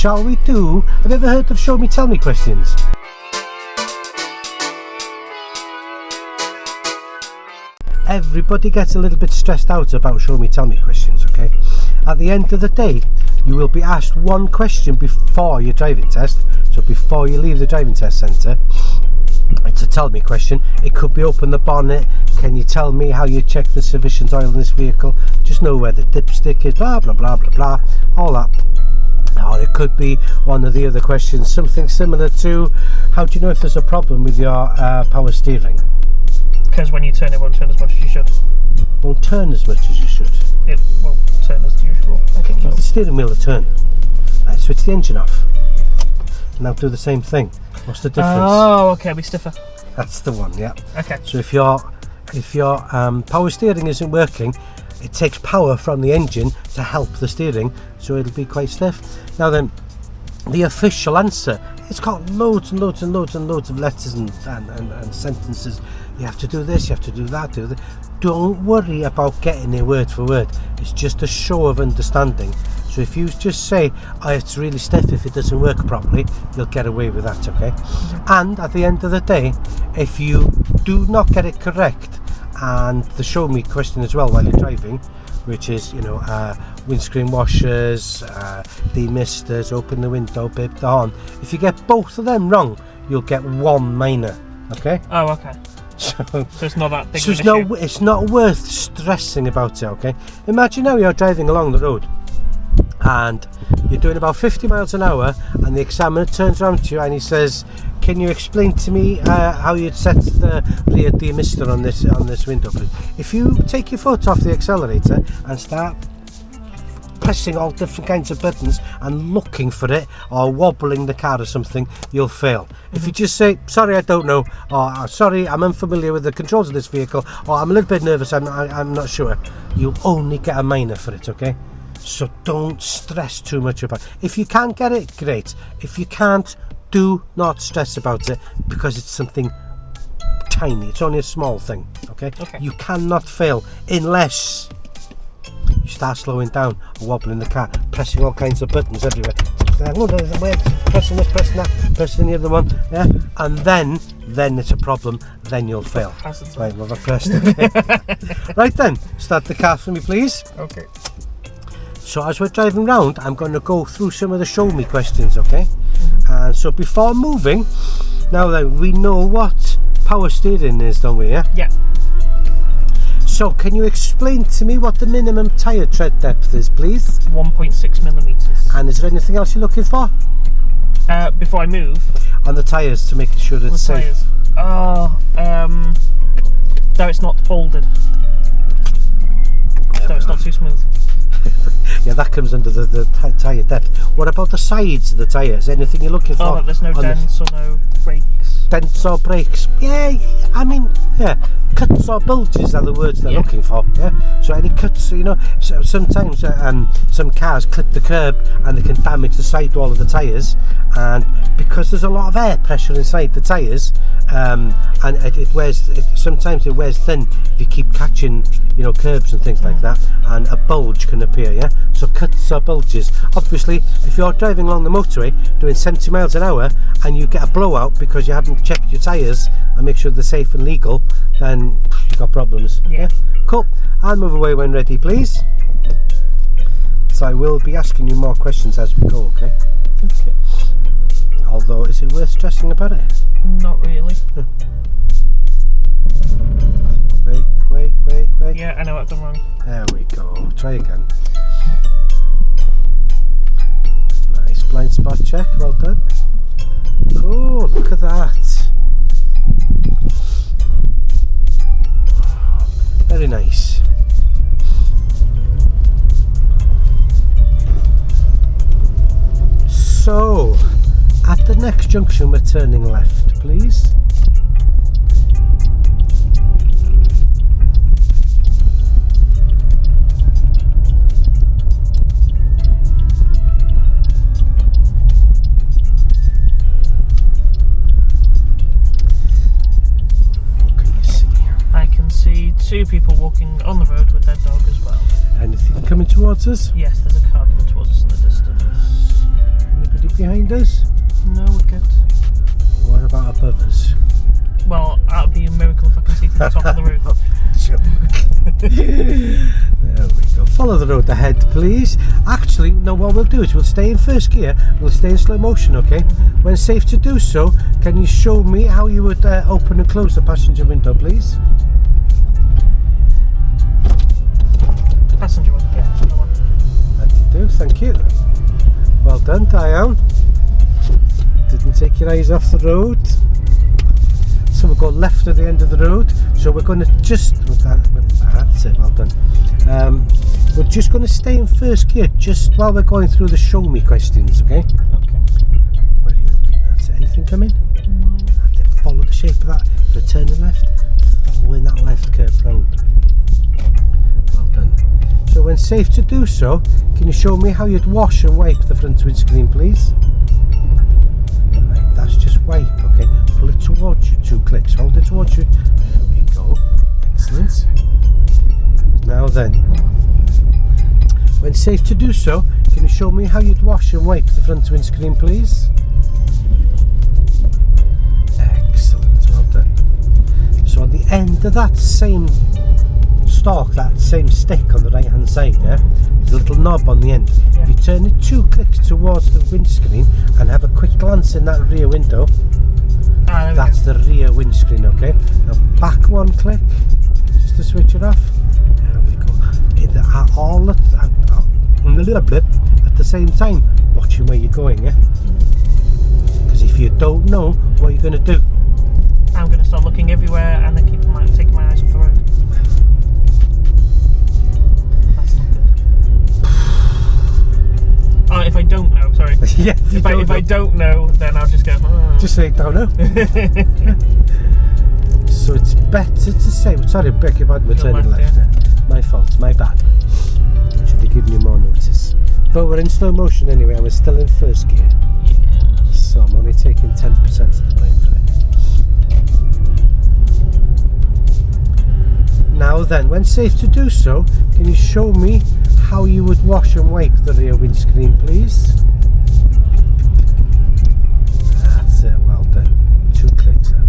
Shall we do, have you ever heard of show me tell me questions? Everybody gets a little bit stressed out about show me tell me questions, okay? At the end of the day, you will be asked one question before your driving test. So before you leave the driving test centre, it's a tell me question. It could be open the bonnet, can you tell me how you check the sufficient oil in this vehicle, just know where the dipstick is, blah blah blah blah blah, all that. Or it could be one of the other questions, something similar to, how do you know if there's a problem with your power steering? Because when you turn, it won't turn as much as you should. Won't turn as much as you should. It won't turn as usual. Okay, give the steering wheel a turn. Right, switch the engine off. Now do the same thing. What's the difference? Oh, okay, it'll be stiffer. That's the one, yeah. Okay. So if your power steering isn't working, it takes power from the engine to help the steering, so it'll be quite stiff. Now then, the official answer, it's got loads and loads and loads and loads of letters and sentences. You have to do this, you have to do that, do that. Don't worry about getting it word for word. It's just a show of understanding. So if you just say, oh, it's really stiff if it doesn't work properly, you'll get away with that, okay? And at the end of the day, if you do not get it correct, and the show me question as well while you're driving, which is, you know, windscreen washers, demisters, open the window, beep the horn. If you get both of them wrong, you'll get one minor, okay? Oh, okay. So it's not that big of an issue. It's not worth stressing about it, okay? Imagine now you're driving along the road and you're doing about 50 miles an hour and the examiner turns around to you and he says, can you explain to me how you'd set the rear demister on this window, please? If you take your foot off the accelerator and start pressing all different kinds of buttons and looking for it or wobbling the car or something, you'll fail. If you just say, sorry, I don't know, or sorry, I'm unfamiliar with the controls of this vehicle, or I'm a little bit nervous, I'm not sure, you'll only get a minor for it, okay? So don't stress too much about it. If you can't get it, great. If you can't, do not stress about it, because it's something tiny. It's only a small thing, okay? You cannot fail unless you start slowing down or wobbling the car, pressing all kinds of buttons everywhere. Pressing this, pressing that, pressing the other one, yeah? And then it's a problem, then you'll fail. Right, well, I've pressed it. Right then, start the car for me, please. Okay. So as we're driving round, I'm going to go through some of the show me questions, okay? And so before moving, now then, we know what power steering is, don't we, yeah? Yeah. So can you explain to me what the minimum tyre tread depth is, please? 1.6 millimetres. And is there anything else you're looking for? Before I move? On the tyres, to make sure that it's safe. Oh, no, it's not folded. So it's not too smooth. Yeah, that comes under the tyre depth. What about the sides of the tyres? Anything you're looking for? Oh, there's no dents or no breaks. Dents or breaks? Yeah, I mean, yeah. Cuts or bulges are the words they're looking for, yeah? So any cuts, you know, sometimes some cars clip the curb and they can damage the sidewall of the tyres, and because there's a lot of air pressure inside the tyres, and sometimes it wears thin if you keep catching, you know, curbs and things like that, and a bulge can appear, yeah? So cuts or bulges. Obviously, if you're driving along the motorway doing 70 miles an hour and you get a blowout because you haven't checked your tyres and make sure they're safe and legal, then you've got problems. Yeah. Cool. I'll move away when ready, please. So I will be asking you more questions as we go, okay? Okay. Although, is it worth stressing about it? Not really. Wait. Yeah, I know what I've done wrong. There we go. Try again. Nice blind spot check. Well done. Oh, look at that. Very nice. So, at the next junction we're turning left, please. Two people walking on the road with their dog as well. Anything coming towards us? Yes, there's a car coming towards us in the distance. Anybody behind us? No, we're good. What about above us? Well, that would be a miracle if I can see to the top of the roof. There we go. Follow the road ahead, please. Actually, no, what we'll do is we'll stay in first gear. We'll stay in slow motion, okay? When safe to do so, can you show me how you would open and close the passenger window, please? Passenger one, yeah, the one. That you do, thank you. Well done, Diane. Didn't take your eyes off the road. So we'll go left at the end of the road. So we're going to just, that's it, well done. We're just going to stay in first gear just while we're going through the show me questions, okay? Okay. Where are you looking at? Anything coming? That's it. Follow the shape of that. You're turning left. Following that left curve round. Well done. So when safe to do so, can you show me how you'd wash and wipe the front windscreen, please? Right, that's just wipe, okay? Pull it towards you, 2 clicks. Hold it towards you. There we go. Excellent. Now then, when safe to do so, can you show me how you'd wash and wipe the front windscreen, please? Excellent, well done. So on the end of that same stalk, that same stick on the right hand side there, there's a little knob on the end. Yeah. If you turn it 2 clicks towards the windscreen and have a quick glance in that rear window, that's the rear windscreen, okay? Now back 1 click, just to switch it off. There we go. All at the same time, watching where you're going, yeah? Because if you don't know what you're going to do, I'm going to start looking everywhere and then taking my eyes off the road. That's not good. Oh, if I don't know, sorry. yeah, If I don't know, then I'll just go. Oh. Just say don't know. So it's better to say. Sorry, beg your pardon, we're turning left there. My fault, my bad. I should have given you more notice. But we're in slow motion anyway, and we're still in first gear. Yeah. So I'm only taking 10% of the blame for it. Now then, when safe to do so, can you show me how you would wash and wipe the rear windscreen, please? That's it, well done. 2 clicks up.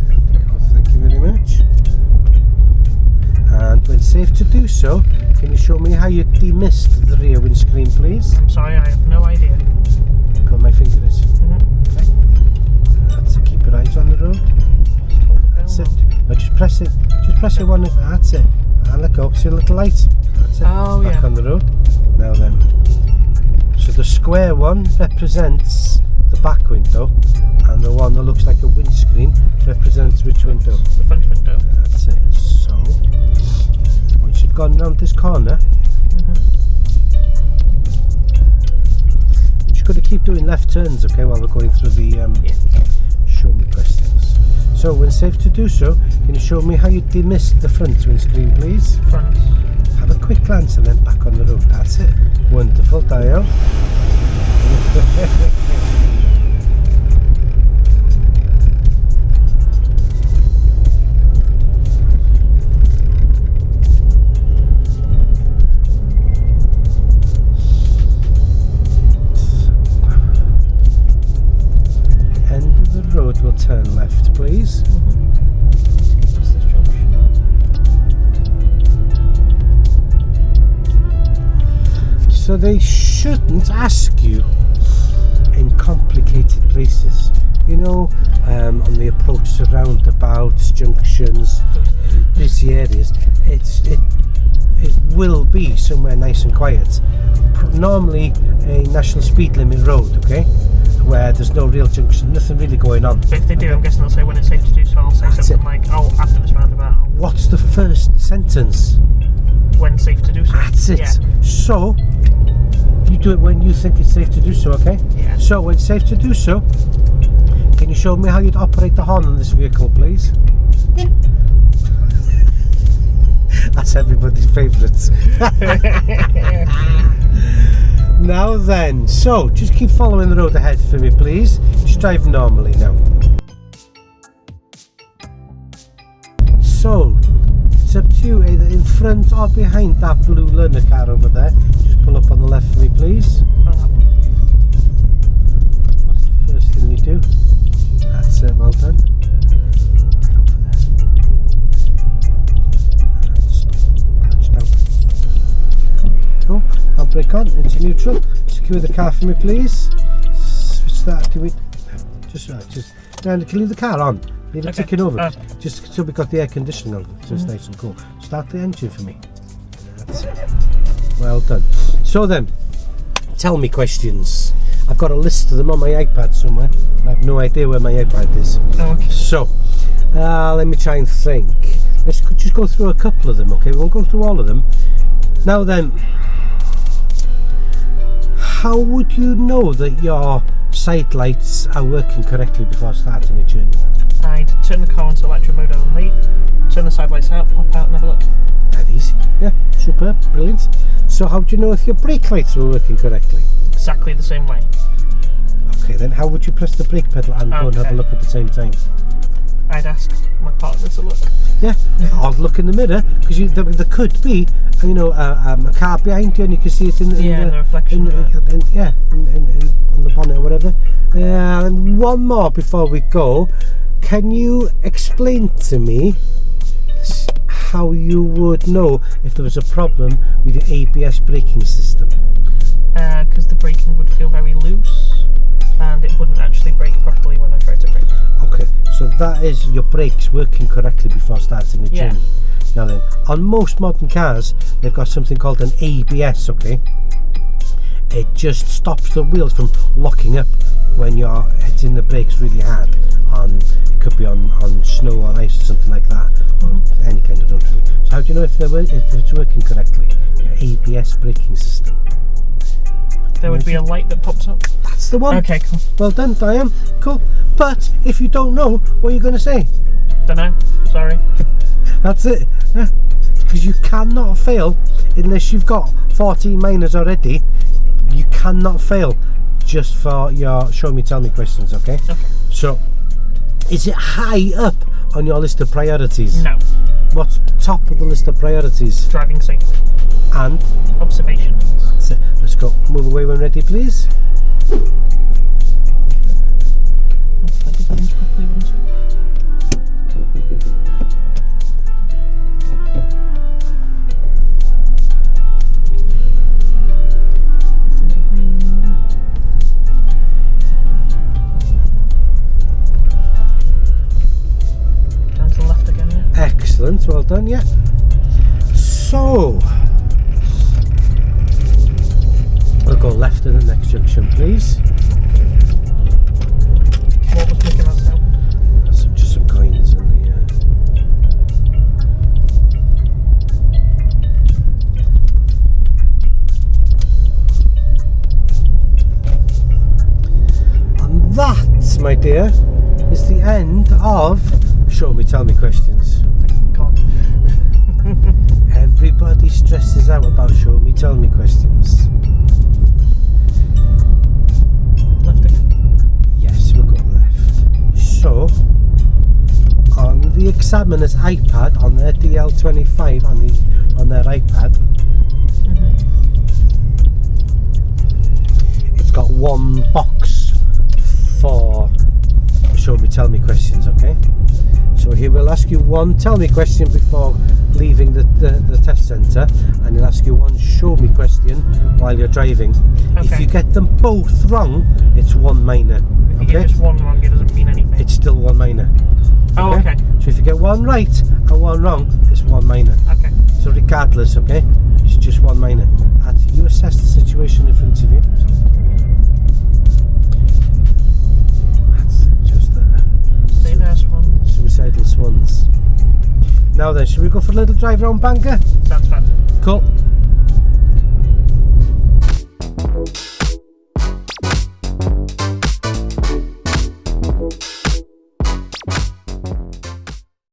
There we go, thank you very much. And when safe to do so, can you show me how you demist the rear windscreen, please? I'm sorry, I have no idea. Look where my finger is. Okay. That's it, keep your eyes on the road. That's it. No, just press it. Just press it one. That's it. And let go. See a little light? That's it. Oh, Back on the road. Now then. So the square one represents the back window, and the one that looks like a windscreen represents which window? The front window. That's it. So once you've gone round this corner, we're just going to keep doing left turns, okay, while we're going through the show me questions. So when safe to do so, can you show me how you demist the front windscreen, please? Front. Have a quick glance and then back on the road. That's it. Wonderful, Dio. End of the road, we'll turn left, please. Past this junction. So they shouldn't ask you in complicated places, you know, on the approach to roundabouts, junctions, busy areas. It will be somewhere nice and quiet. Normally a national speed limit road, okay, where there's no real junction, nothing really going on. But if they do, I'm guessing they'll say when it's safe to do so. I'll say something like, "Oh, after this roundabout." What's the first sentence? When safe to do so. That's it. Yeah. So you do it when you think it's safe to do so, okay? Yeah. So when safe to do so, can you show me how you'd operate the horn on this vehicle, please? That's everybody's favourite. Now then, so just keep following the road ahead for me, please. Just drive normally now. So it's up to you, either in front or behind that blue learner car over there. Just pull up on the left for me, please. Oh, that one. back on into neutral. Secure the car for me, please. Switch that. Do we? Just now, can you leave the car on? Leave it ticking over. Just so we got the air conditioning on, so it's nice and cool. Start the engine for me. That's it. Well done. So then, tell me questions. I've got a list of them on my iPad somewhere. I have no idea where my iPad is. Oh, okay. So, let me try and think. Let's just go through a couple of them, okay? We won't go through all of them. Now then, how would you know that your side lights are working correctly before starting a journey? I'd turn the car onto electric mode only, turn the side lights out, pop out and have a look. That easy. Yeah, superb, brilliant. So how do you know if your brake lights were working correctly? Exactly the same way. Okay, then how would you press the brake pedal and go and have a look at the same time? I'd ask my partner to look. Yeah, I'll look in the mirror, because there could be, you know, a car behind you and you can see it in the reflection. On the bonnet or whatever. And one more before we go. Can you explain to me how you would know if there was a problem with your ABS braking system? Because the braking would feel very loose and it wouldn't actually brake properly when I tried to brake. Okay, so that is your brakes working correctly before starting a journey. Now then, on most modern cars, they've got something called an ABS, okay? It just stops the wheels from locking up when you're hitting the brakes really hard. It could be on snow or ice or something like that, or any kind of road. So how do you know if it's working correctly? Your ABS braking system. There would be a light that pops up. That's the one. Okay, cool. Well done, Diane. Cool. But if you don't know, what are you going to say? Don't know. Sorry. That's it. Yeah. Because you cannot fail unless you've got 14 minors already. You cannot fail just for your show me, tell me questions, okay? Okay. So, is it high up on your list of priorities? No. What's top of the list of priorities? Driving safely. And? Observation. That's it. Let's go. Move away when ready, please. I did things properly, wouldn't it? Down to the left again, yeah? Excellent, well done, yeah. So, we'll go left in the next junction, please. What was making that sound? Just some coins in the... And that, my dear, is the end of Show Me, Tell Me Questions. Thank God. Everybody stresses out about Show Me, Tell Me Questions. Left again? Yes, we'll go left. So, on the examiner's iPad, on their DL25, on their iPad, it's got one box for Show Me, Tell Me Questions, okay? So he will ask you one tell me question before leaving the test centre, and he'll ask you one show me question while you're driving. Okay. If you get them both wrong, it's one minor. If you get just one wrong, it doesn't mean anything. It's still one minor. Oh, okay. So if you get one right and one wrong, it's one minor. Okay. So regardless, okay, it's just one minor. You assess the situation in front of you. That's just Stay there, Swan. suicidal swans. Now then, should we go for a little drive around Bangor? Sounds fun. Cool.